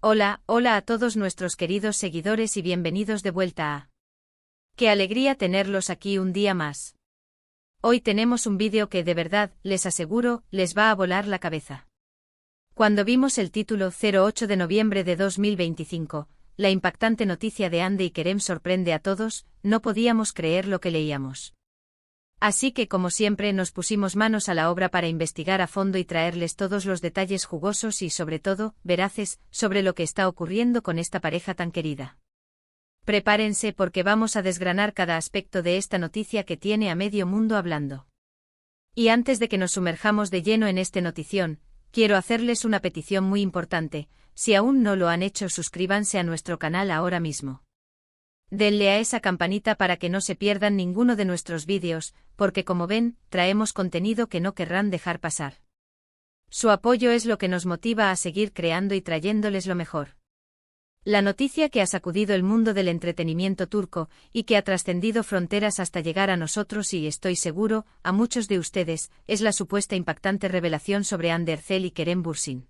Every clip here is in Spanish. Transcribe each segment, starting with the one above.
Hola, hola a todos nuestros queridos seguidores y bienvenidos de vuelta a... ¡Qué alegría tenerlos aquí un día más! Hoy tenemos un vídeo que de verdad, les aseguro, les va a volar la cabeza. Cuando vimos el título 08 de noviembre de 2025, la impactante noticia de Hande y Kerem sorprende a todos, no podíamos creer lo que leíamos. Así que como siempre nos pusimos manos a la obra para investigar a fondo y traerles todos los detalles jugosos y sobre todo, veraces, sobre lo que está ocurriendo con esta pareja tan querida. Prepárense porque vamos a desgranar cada aspecto de esta noticia que tiene a medio mundo hablando. Y antes de que nos sumerjamos de lleno en este notición, quiero hacerles una petición muy importante, si aún no lo han hecho suscríbanse a nuestro canal ahora mismo. Denle a esa campanita para que no se pierdan ninguno de nuestros vídeos, porque como ven, traemos contenido que no querrán dejar pasar. Su apoyo es lo que nos motiva a seguir creando y trayéndoles lo mejor. La noticia que ha sacudido el mundo del entretenimiento turco, y que ha trascendido fronteras hasta llegar a nosotros y, estoy seguro, a muchos de ustedes, es la supuesta impactante revelación sobre Hande Erçel y Kerem Bürsin.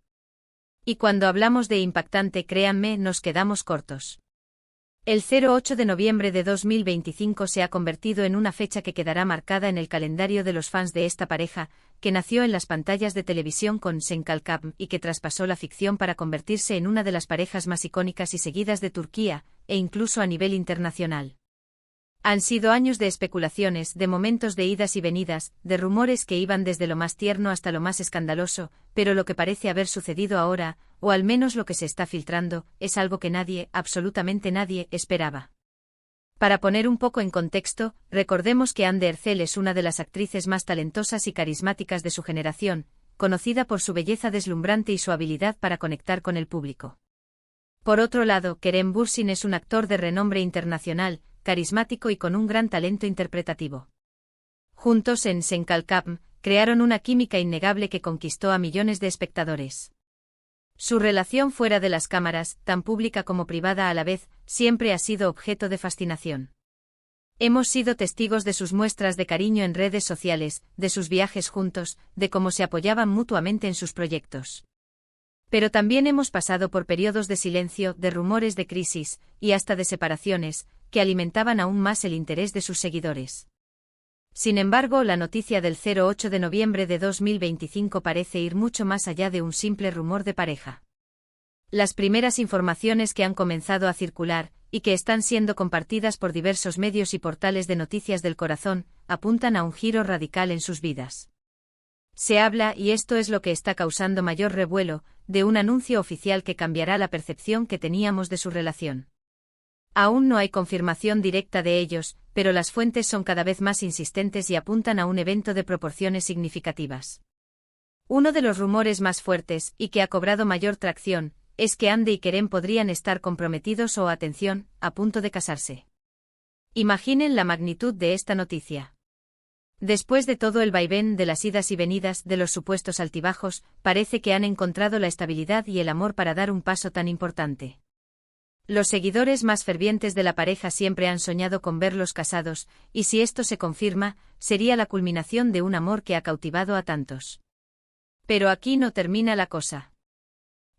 Y cuando hablamos de impactante, créanme, nos quedamos cortos. El 08 de noviembre de 2025 se ha convertido en una fecha que quedará marcada en el calendario de los fans de esta pareja, que nació en las pantallas de televisión con Sen Kalkap y que traspasó la ficción para convertirse en una de las parejas más icónicas y seguidas de Turquía, e incluso a nivel internacional. Han sido años de especulaciones, de momentos de idas y venidas, de rumores que iban desde lo más tierno hasta lo más escandaloso, pero lo que parece haber sucedido ahora, o al menos lo que se está filtrando, es algo que nadie, absolutamente nadie, esperaba. Para poner un poco en contexto, recordemos que Hande Erçel es una de las actrices más talentosas y carismáticas de su generación, conocida por su belleza deslumbrante y su habilidad para conectar con el público. Por otro lado, Kerem Bürsin es un actor de renombre internacional, carismático y con un gran talento interpretativo. Juntos en Sen Kalkap, crearon una química innegable que conquistó a millones de espectadores. Su relación fuera de las cámaras, tan pública como privada a la vez, siempre ha sido objeto de fascinación. Hemos sido testigos de sus muestras de cariño en redes sociales, de sus viajes juntos, de cómo se apoyaban mutuamente en sus proyectos. Pero también hemos pasado por periodos de silencio, de rumores de crisis, y hasta de separaciones, que alimentaban aún más el interés de sus seguidores. Sin embargo, la noticia del 08 de noviembre de 2025 parece ir mucho más allá de un simple rumor de pareja. Las primeras informaciones que han comenzado a circular, y que están siendo compartidas por diversos medios y portales de noticias del corazón, apuntan a un giro radical en sus vidas. Se habla, y esto es lo que está causando mayor revuelo, de un anuncio oficial que cambiará la percepción que teníamos de su relación. Aún no hay confirmación directa de ellos, pero las fuentes son cada vez más insistentes y apuntan a un evento de proporciones significativas. Uno de los rumores más fuertes, y que ha cobrado mayor tracción, es que Hande y Kerem podrían estar comprometidos o, atención, a punto de casarse. Imaginen la magnitud de esta noticia. Después de todo el vaivén de las idas y venidas, de los supuestos altibajos, parece que han encontrado la estabilidad y el amor para dar un paso tan importante. Los seguidores más fervientes de la pareja siempre han soñado con verlos casados, y si esto se confirma, sería la culminación de un amor que ha cautivado a tantos. Pero aquí no termina la cosa.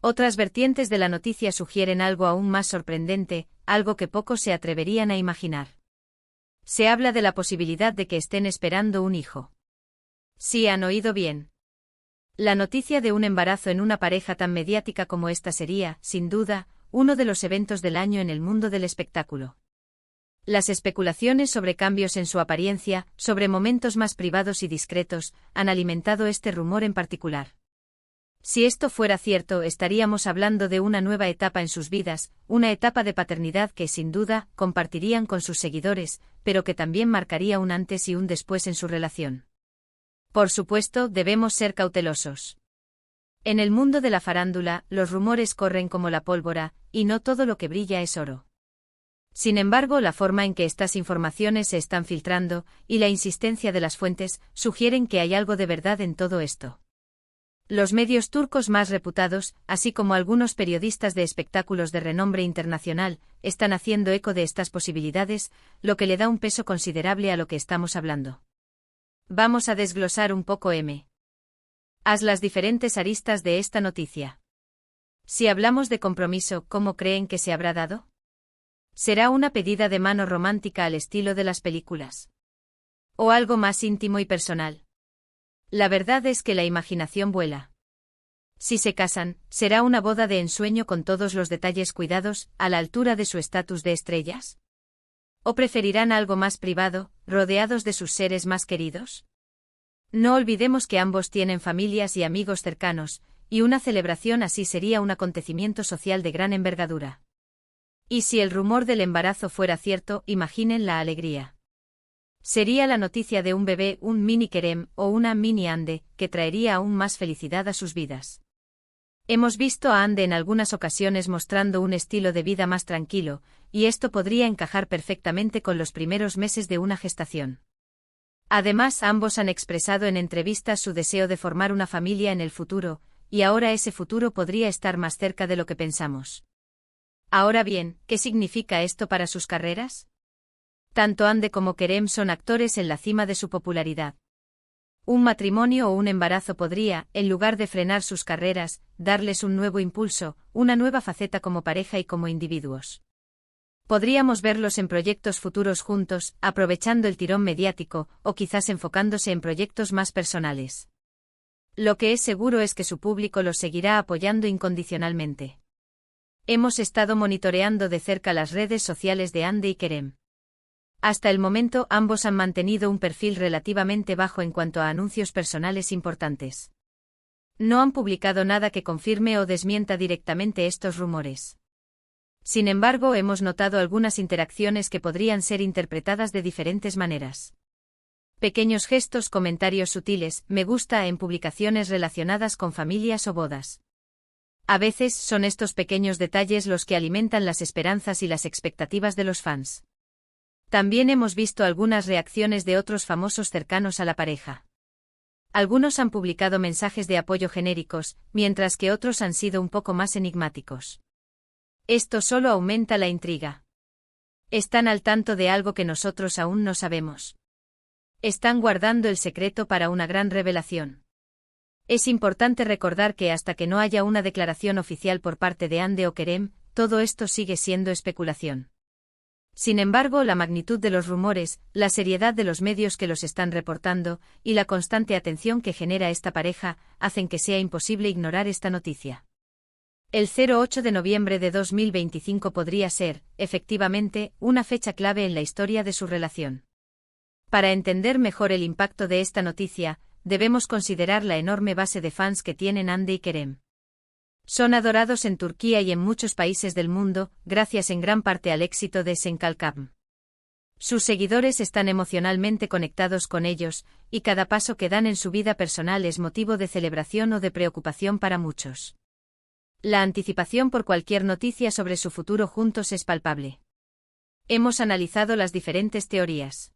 Otras vertientes de la noticia sugieren algo aún más sorprendente, algo que pocos se atreverían a imaginar. Se habla de la posibilidad de que estén esperando un hijo. Sí, han oído bien. La noticia de un embarazo en una pareja tan mediática como esta sería, sin duda, uno de los eventos del año en el mundo del espectáculo. Las especulaciones sobre cambios en su apariencia, sobre momentos más privados y discretos, han alimentado este rumor en particular. Si esto fuera cierto, estaríamos hablando de una nueva etapa en sus vidas, una etapa de paternidad que, sin duda, compartirían con sus seguidores, pero que también marcaría un antes y un después en su relación. Por supuesto, debemos ser cautelosos. En el mundo de la farándula, los rumores corren como la pólvora, y no todo lo que brilla es oro. Sin embargo, la forma en que estas informaciones se están filtrando, y la insistencia de las fuentes, sugieren que hay algo de verdad en todo esto. Los medios turcos más reputados, así como algunos periodistas de espectáculos de renombre internacional, están haciendo eco de estas posibilidades, lo que le da un peso considerable a lo que estamos hablando. Vamos a desglosar un poco Haz las diferentes aristas de esta noticia. Si hablamos de compromiso, ¿cómo creen que se habrá dado? ¿Será una pedida de mano romántica al estilo de las películas? ¿O algo más íntimo y personal? La verdad es que la imaginación vuela. Si se casan, ¿será una boda de ensueño con todos los detalles cuidados, a la altura de su estatus de estrellas? ¿O preferirán algo más privado, rodeados de sus seres más queridos? No olvidemos que ambos tienen familias y amigos cercanos, y una celebración así sería un acontecimiento social de gran envergadura. Y si el rumor del embarazo fuera cierto, imaginen la alegría. Sería la noticia de un bebé, un mini Kerem o una mini Ande, que traería aún más felicidad a sus vidas. Hemos visto a Ande en algunas ocasiones mostrando un estilo de vida más tranquilo, y esto podría encajar perfectamente con los primeros meses de una gestación. Además, ambos han expresado en entrevistas su deseo de formar una familia en el futuro, y ahora ese futuro podría estar más cerca de lo que pensamos. Ahora bien, ¿qué significa esto para sus carreras? Tanto Ande como Kerem son actores en la cima de su popularidad. Un matrimonio o un embarazo podría, en lugar de frenar sus carreras, darles un nuevo impulso, una nueva faceta como pareja y como individuos. Podríamos verlos en proyectos futuros juntos, aprovechando el tirón mediático, o quizás enfocándose en proyectos más personales. Lo que es seguro es que su público los seguirá apoyando incondicionalmente. Hemos estado monitoreando de cerca las redes sociales de Ande y Kerem. Hasta el momento ambos han mantenido un perfil relativamente bajo en cuanto a anuncios personales importantes. No han publicado nada que confirme o desmienta directamente estos rumores. Sin embargo, hemos notado algunas interacciones que podrían ser interpretadas de diferentes maneras. Pequeños gestos, comentarios sutiles, me gusta en publicaciones relacionadas con familias o bodas. A veces son estos pequeños detalles los que alimentan las esperanzas y las expectativas de los fans. También hemos visto algunas reacciones de otros famosos cercanos a la pareja. Algunos han publicado mensajes de apoyo genéricos, mientras que otros han sido un poco más enigmáticos. Esto solo aumenta la intriga. ¿Están al tanto de algo que nosotros aún no sabemos? ¿Están guardando el secreto para una gran revelación? Es importante recordar que hasta que no haya una declaración oficial por parte de Ande o Kerem, todo esto sigue siendo especulación. Sin embargo, la magnitud de los rumores, la seriedad de los medios que los están reportando, y la constante atención que genera esta pareja, hacen que sea imposible ignorar esta noticia. El 08 de noviembre de 2025 podría ser, efectivamente, una fecha clave en la historia de su relación. Para entender mejor el impacto de esta noticia, debemos considerar la enorme base de fans que tienen Ande y Kerem. Son adorados en Turquía y en muchos países del mundo, gracias en gran parte al éxito de Sen Kalkam. Sus seguidores están emocionalmente conectados con ellos, y cada paso que dan en su vida personal es motivo de celebración o de preocupación para muchos. La anticipación por cualquier noticia sobre su futuro juntos es palpable. Hemos analizado las diferentes teorías.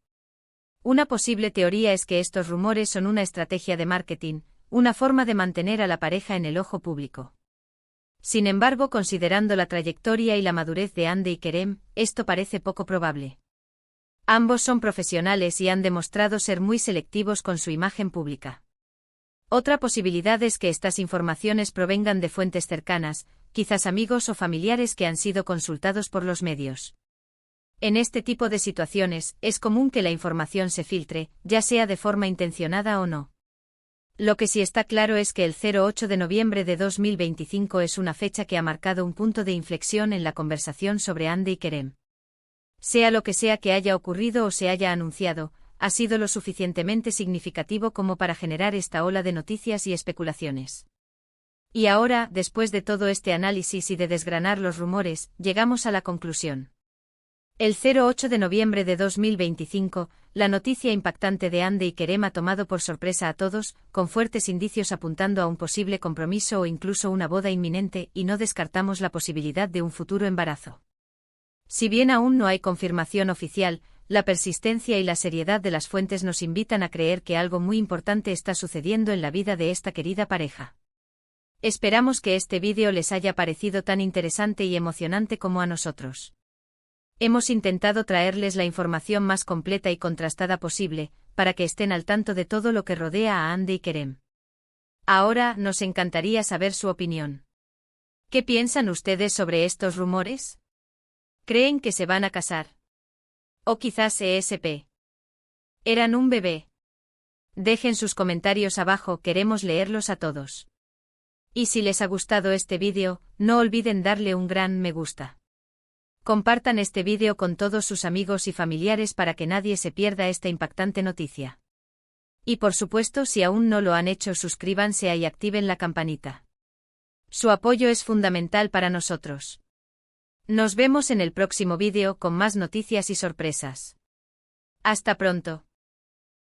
Una posible teoría es que estos rumores son una estrategia de marketing, una forma de mantener a la pareja en el ojo público. Sin embargo, considerando la trayectoria y la madurez de Ande y Kerem, esto parece poco probable. Ambos son profesionales y han demostrado ser muy selectivos con su imagen pública. Otra posibilidad es que estas informaciones provengan de fuentes cercanas, quizás amigos o familiares que han sido consultados por los medios. En este tipo de situaciones, es común que la información se filtre, ya sea de forma intencionada o no. Lo que sí está claro es que el 08 de noviembre de 2025 es una fecha que ha marcado un punto de inflexión en la conversación sobre Ande y Kerem. Sea lo que sea que haya ocurrido o se haya anunciado, ha sido lo suficientemente significativo como para generar esta ola de noticias y especulaciones. Y ahora, después de todo este análisis y de desgranar los rumores, llegamos a la conclusión. El 08 de noviembre de 2025, la noticia impactante de Ande y Kerem ha tomado por sorpresa a todos, con fuertes indicios apuntando a un posible compromiso o incluso una boda inminente, y no descartamos la posibilidad de un futuro embarazo. Si bien aún no hay confirmación oficial, la persistencia y la seriedad de las fuentes nos invitan a creer que algo muy importante está sucediendo en la vida de esta querida pareja. Esperamos que este vídeo les haya parecido tan interesante y emocionante como a nosotros. Hemos intentado traerles la información más completa y contrastada posible, para que estén al tanto de todo lo que rodea a Ande y Kerem. Ahora, nos encantaría saber su opinión. ¿Qué piensan ustedes sobre estos rumores? ¿Creen que se van a casar? O quizás ESP. Eran un bebé. Dejen sus comentarios abajo, queremos leerlos a todos. Y si les ha gustado este vídeo, no olviden darle un gran me gusta. Compartan este vídeo con todos sus amigos y familiares para que nadie se pierda esta impactante noticia. Y por supuesto, si aún no lo han hecho, suscríbanse y activen la campanita. Su apoyo es fundamental para nosotros. Nos vemos en el próximo vídeo con más noticias y sorpresas. Hasta pronto.